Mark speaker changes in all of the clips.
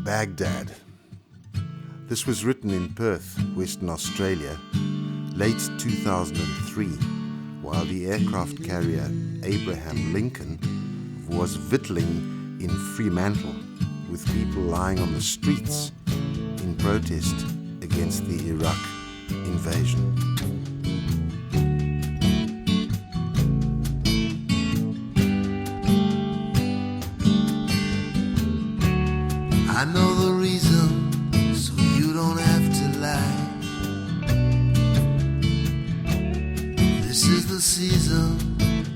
Speaker 1: Baghdad. This was written in Perth, Western Australia, late 2003, while the aircraft carrier Abraham Lincoln was victualling in Fremantle, with people lying on the streets in protest against the Iraq invasion.
Speaker 2: I know the reason, so you don't have to lie. This is the season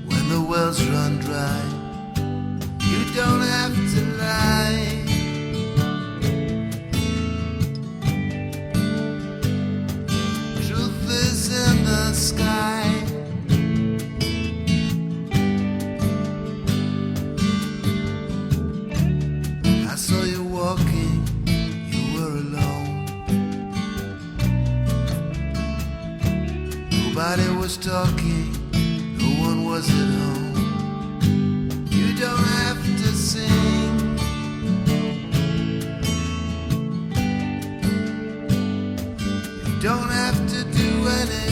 Speaker 2: when the wells run dry. You don't have to lie. Truth is in the sky. I saw you walking, you were alone. Nobody was talking, no one was at home. You don't have to sing. You don't have to do anything.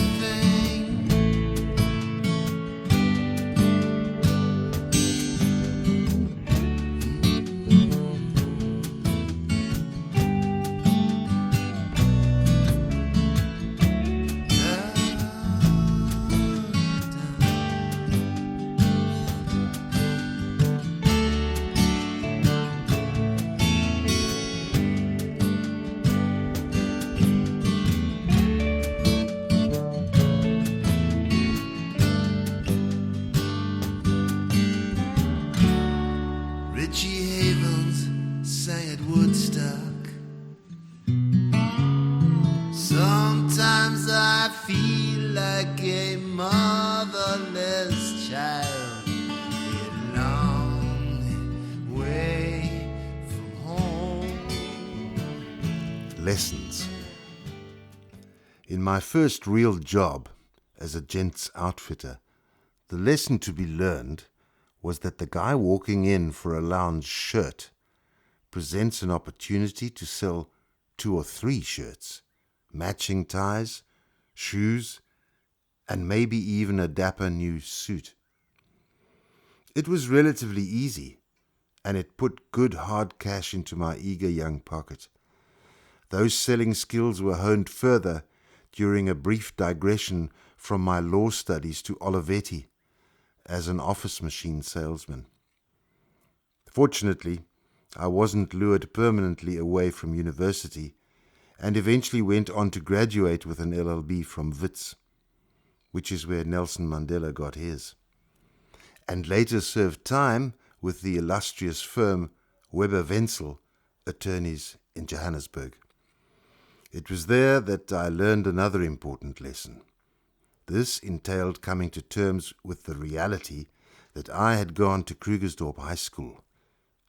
Speaker 2: Richie Havens sang at Woodstock. Sometimes I feel like a motherless child, a long way from home.
Speaker 1: Lessons. In my first real job as a gents outfitter, the lesson to be learned was that the guy walking in for a lounge shirt presents an opportunity to sell 2 or 3 shirts, matching ties, shoes, and maybe even a dapper new suit. It was relatively easy, and it put good hard cash into my eager young pocket. Those selling skills were honed further during a brief digression from my law studies to Olivetti as an office machine salesman. Fortunately, I wasn't lured permanently away from university and eventually went on to graduate with an LLB from Wits, which is where Nelson Mandela got his, and later served time with the illustrious firm Weber Wenzel, attorneys in Johannesburg. It was there that I learned another important lesson. This entailed coming to terms with the reality that I had gone to Krugersdorp High School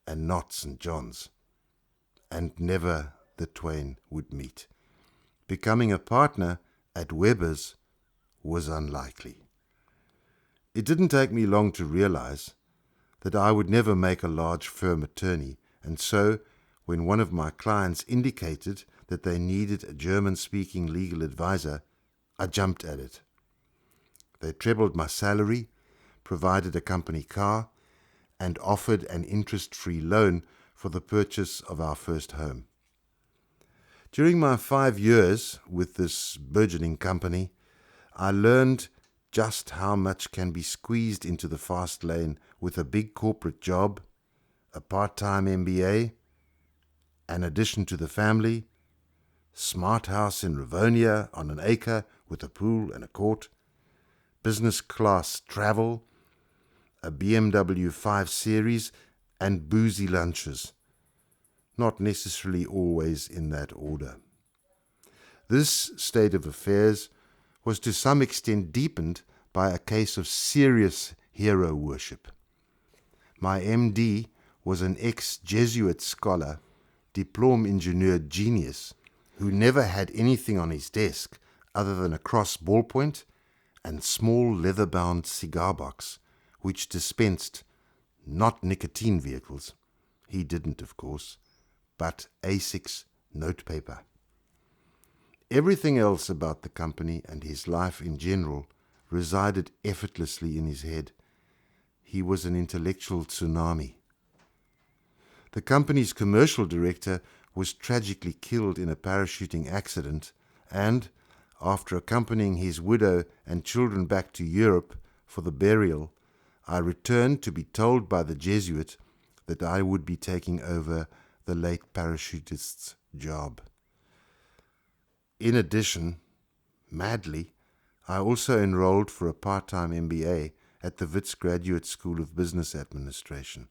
Speaker 1: and not St. John's, and never the twain would meet. Becoming a partner at Weber's was unlikely. It didn't take me long to realize that I would never make a large firm attorney, and so when one of my clients indicated that they needed a German-speaking legal advisor, I jumped at it. They trebled my salary, provided a company car, and offered an interest-free loan for the purchase of our first home. During my 5 years with this burgeoning company, I learned just how much can be squeezed into the fast lane with a big corporate job, a part-time MBA, an addition to the family, smart house in Rivonia on an acre with a pool and a court, business class travel, a BMW 5 Series, and boozy lunches, not necessarily always in that order. This state of affairs was to some extent deepened by a case of serious hero worship. My MD was an ex-Jesuit scholar, diplôme-ingenieur genius, who never had anything on his desk other than a cross ballpoint and small leather-bound cigar box, which dispensed not nicotine vehicles, he didn't of course, but A6 notepaper. Everything else about the company and his life in general resided effortlessly in his head. He was an intellectual tsunami. The company's commercial director was tragically killed in a parachuting accident, and, after accompanying his widow and children back to Europe for the burial, I returned to be told by the Jesuit that I would be taking over the late parachutist's job. In addition, madly, I also enrolled for a part-time MBA at the Wits Graduate School of Business Administration.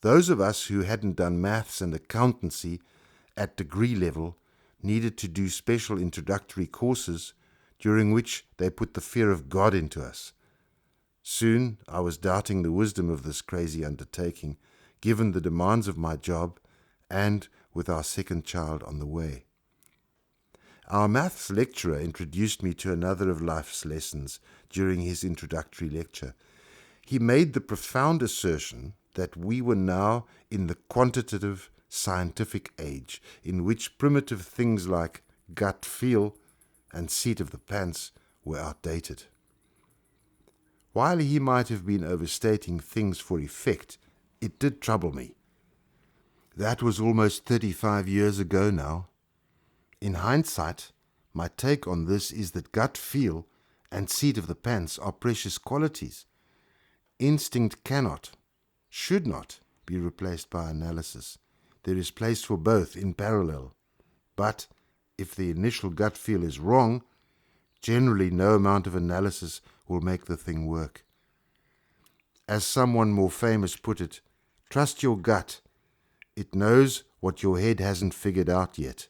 Speaker 1: Those of us who hadn't done maths and accountancy at degree level needed to do special introductory courses during which they put the fear of God into us. Soon I was doubting the wisdom of this crazy undertaking, given the demands of my job and with our second child on the way. Our maths lecturer introduced me to another of life's lessons during his introductory lecture. He made the profound assertion that we were now in the quantitative scientific age in which primitive things like gut feel and seat of the pants were outdated. While he might have been overstating things for effect, it did trouble me. That was almost 35 years ago now. In hindsight, my take on this is that gut feel and seat of the pants are precious qualities. Instinct cannot, should not, be replaced by analysis. There is place for both in parallel. But if the initial gut feel is wrong, generally no amount of analysis will make the thing work. As someone more famous put it, trust your gut. It knows what your head hasn't figured out yet.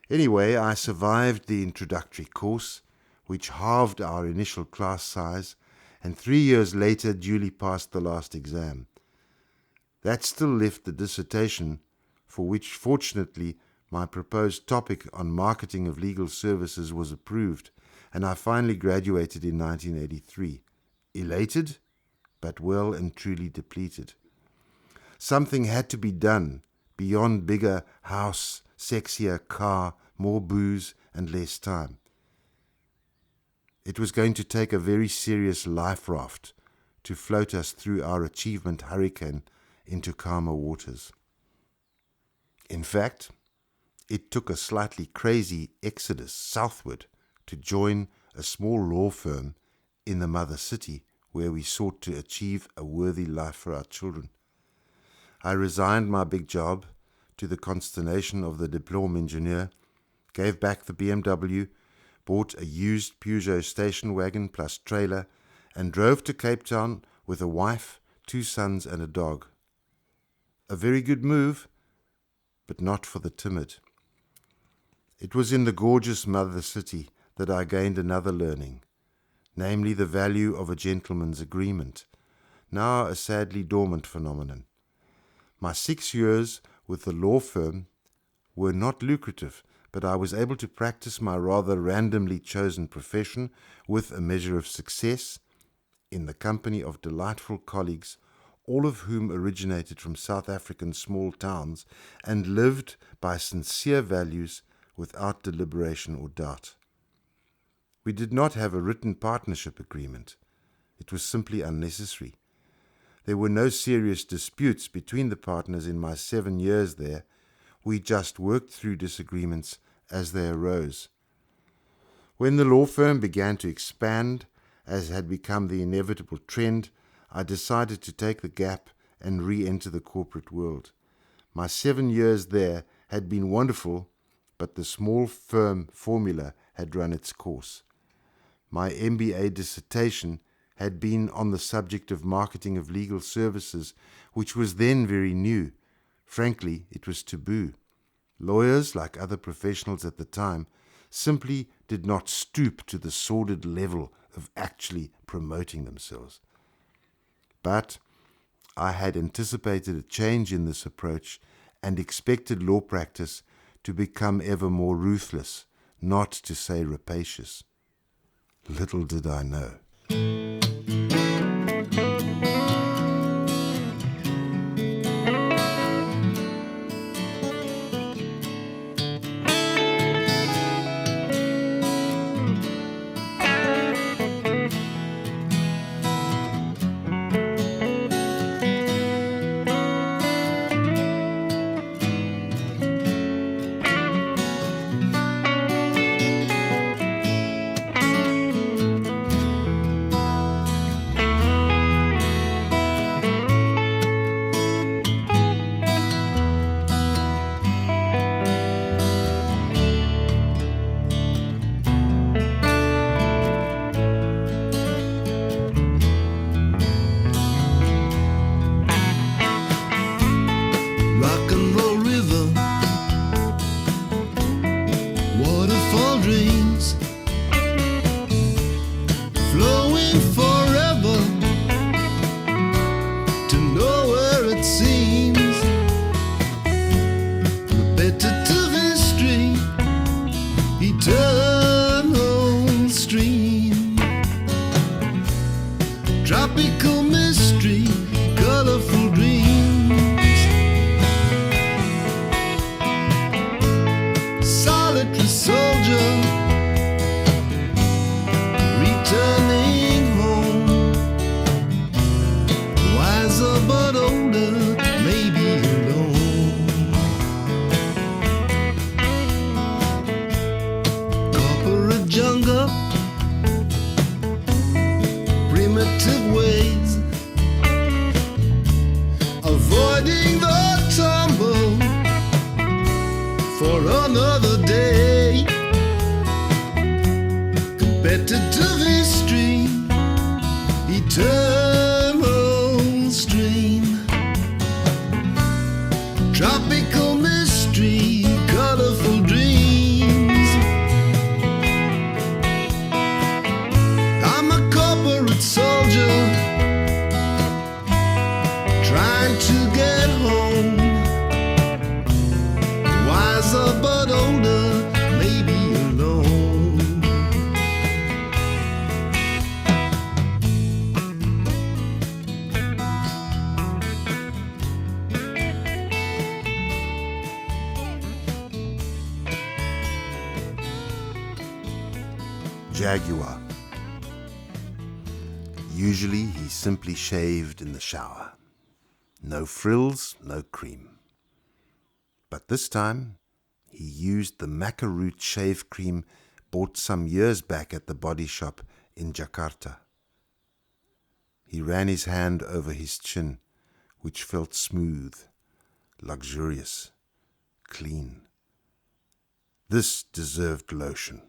Speaker 1: Anyway, I survived the introductory course, which halved our initial class size, and 3 years later duly passed the last exam. That still left the dissertation, for which fortunately my proposed topic on marketing of legal services was approved, and I finally graduated in 1983. Elated, but well and truly depleted. Something had to be done beyond bigger house, sexier car, more booze, and less time. It was going to take a very serious life raft to float us through our achievement hurricane into calmer waters. In fact, it took a slightly crazy exodus southward to join a small law firm in the mother city where we sought to achieve a worthy life for our children. I resigned my big job to the consternation of the diplôme engineer, gave back the BMW, bought a used Peugeot station wagon plus trailer, and drove to Cape Town with a wife, 2 sons, and a dog. A very good move, but not for the timid. It was in the gorgeous mother city that I gained another learning, namely the value of a gentleman's agreement, now a sadly dormant phenomenon. My 6 years with the law firm were not lucrative, but I was able to practice my rather randomly chosen profession with a measure of success in the company of delightful colleagues, all of whom originated from South African small towns and lived by sincere values without deliberation or doubt. We did not have a written partnership agreement. It was simply unnecessary. There were no serious disputes between the partners in my 7 years there. We just worked through disagreements as they arose. When the law firm began to expand, as had become the inevitable trend, I decided to take the gap and re-enter the corporate world. My 7 years there had been wonderful, but the small firm formula had run its course. My MBA dissertation had been on the subject of marketing of legal services, which was then very new. Frankly, it was taboo. Lawyers, like other professionals at the time, simply did not stoop to the sordid level of actually promoting themselves. But I had anticipated a change in this approach and expected law practice to become ever more ruthless, not to say rapacious. Little did I know.
Speaker 2: rock and roll river, waterfall dreams, flowing forever to nowhere it seems, repetitive history, eternal stream, tropical mystery, colorful dreams, solitary soldier returning home, wiser but older, maybe alone. Corporate jungle, primitive ways, avoiding the tumble for another day. Competitive history, eternal stream, tropical mystery, colorful dreams. I'm a corporate soldier trying to get home, wiser but older, maybe alone.
Speaker 1: Jaguar. Usually he simply shaved in the shower. No frills, no cream. But this time he used the macaroot shave cream bought some years back at the body shop in Jakarta. He ran his hand over his chin, which felt smooth, luxurious, clean. This deserved lotion.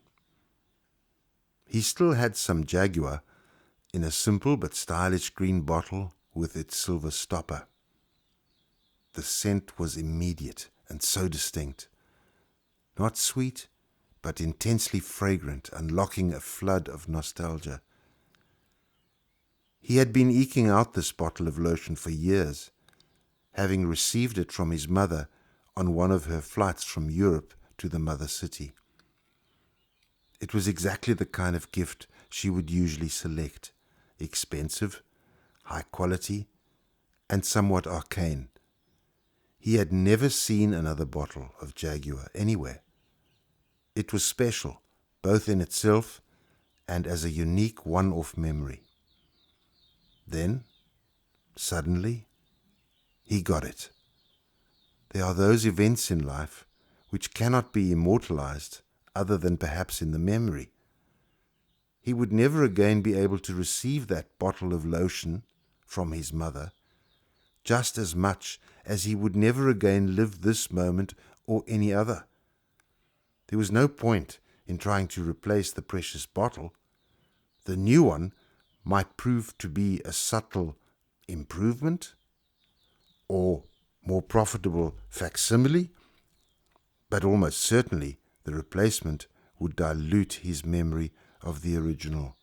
Speaker 1: He still had some Jaguar in a simple but stylish green bottle with its silver stopper. The scent was immediate and so distinct. Not sweet, but intensely fragrant, unlocking a flood of nostalgia. He had been eking out this bottle of lotion for years, having received it from his mother on one of her flights from Europe to the mother city. It was exactly the kind of gift she would usually select, expensive, high quality, and somewhat arcane. He had never seen another bottle of Jaguar anywhere. It was special, both in itself and as a unique one-off memory. Then, suddenly, he got it. There are those events in life which cannot be immortalized other than perhaps in the memory. He would never again be able to receive that bottle of lotion from his mother, just as much as he would never again live this moment or any other. There was no point in trying to replace the precious bottle. The new one might prove to be a subtle improvement or more profitable facsimile, but almost certainly the replacement would dilute his memory of the original.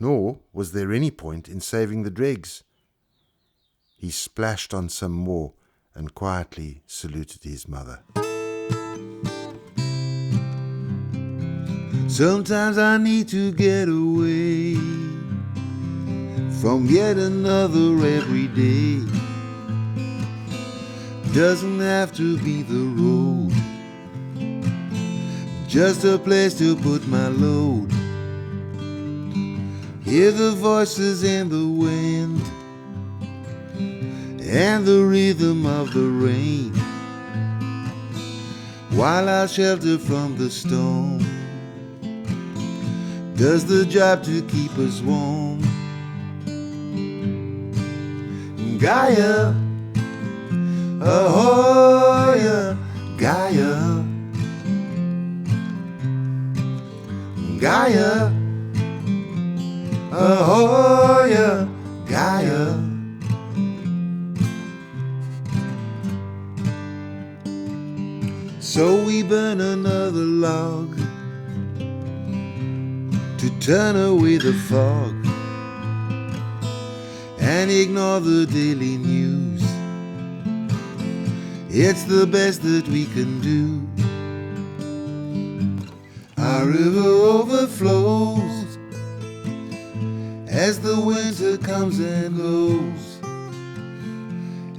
Speaker 1: Nor was there any point in saving the dregs. He splashed on some more and quietly saluted his mother.
Speaker 2: Sometimes I need to get away from yet another every day. Doesn't have to be the road, just a place to put my load. Hear the voices in the wind and the rhythm of the rain, while I shelter from the storm. Does the job to keep us warm. Gaia, ahoy, Gaia, Gaia, ahoy, Gaia.
Speaker 1: So we burn another log to turn away the fog and ignore the daily news. It's the best that we can do. Our river overflows as the winter comes and goes,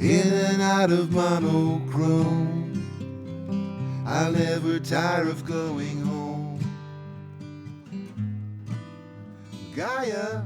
Speaker 1: in and out of monochrome. I'll never tire of going home. Gaia.